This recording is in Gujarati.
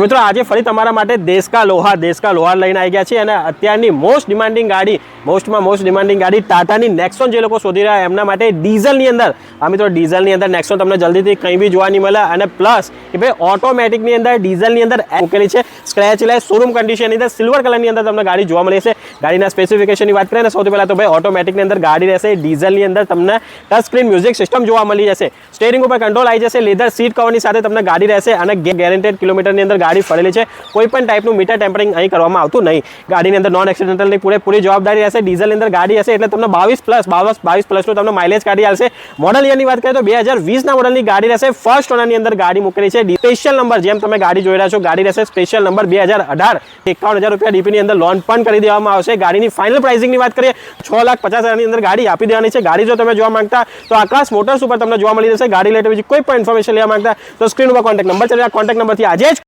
મિત્રો આજે ફરી તમારા માટે દેશ કા લોહાર લઈને આવી ગયા છે અને અત્યારની મોસ્ટ ડિમાન્ડિંગ ગાડી ટાટાની નેક્સોન જે લોકો શોધી રહ્યા એમના માટે ડીઝલની અંદર મિત્રો ડીઝલની અંદર નેક્સોન તમને જલ્દીથી કંઈ બી જોવા નહીં મળે અને પ્લસ કે ભાઈ ઓટોમેટિકની અંદર ડીઝલની અંદર મૂકેલી છે સ્ક્રેચલેસ શોરૂમ કન્ડિશનની અંદર સિલ્વર કલરની અંદર તમને ગાડી જોવા મળી છે। ગાડીના સ્પેસિફિકેશનની વાત કરીએ ને સૌથી પહેલાં તો ભાઈ ઓટોમેટિકની અંદર ગાડી રહેશે, ડીઝલની અંદર તમને ટચ સ્ક્રીન મ્યુઝિક સિસ્ટમ જોવા મળી જશે, સ્ટેરિંગ ઉપર કંટ્રોલ આવી જશે, લેધર સીટ કવરની સાથે તમને ગાડી રહેશે અને ગેરંટેડ કિલોમીટરની અંદર ગાડી ફરેલી છે, કોઈ પણ ટાઈપનું મીટર ટેમ્પરિંગ અહીં કરવામાં આવતું નહીં। ગાડીની અંદર નોન એક્સિડેન્ટલની પૂરેપૂરી જવાબદારી રહેશે। ડીઝલની અંદર ગાડી હશે એટલે તમને 22 પ્લસનું તમને માઇલેજ ગાડી આવશે। મોડલ યરની વાત કરીએ તો 2020ના મોડલની ગાડી રહેશે, ફર્સ્ટ ઓનરની અંદર ગાડી મૂકેલી છે, સ્પેશિયલ નંબર જેમ તમે ગાડી જોઈ રહ્યા છો ગાડી રહેશે સ્પેશિયલ નંબર 2018, 51,000 રૂપિયા ડીપીની અંદર લોન પણ કરી દેવામાં આવશે। ગાડીની ફાઇનલ પ્રાઇસિંગની વાત કરીએ 6,50,000ની અંદર ગાડી આપી દેવાની છે। ગાડી જો તમે જોવા માંગતા તો આકાશ મોટર્સ ઉપર તમને જોવા મળી જશે। ગાડી લેટર બીજી કોઈ પણ ઇન્ફોર્મેશન લેવા માંગતા તો સ્ક્રીન ઉપર કોન્ટેક્ટ નંબર ચાલે, કોન્ટેક્ટ નંબરથી આજે જ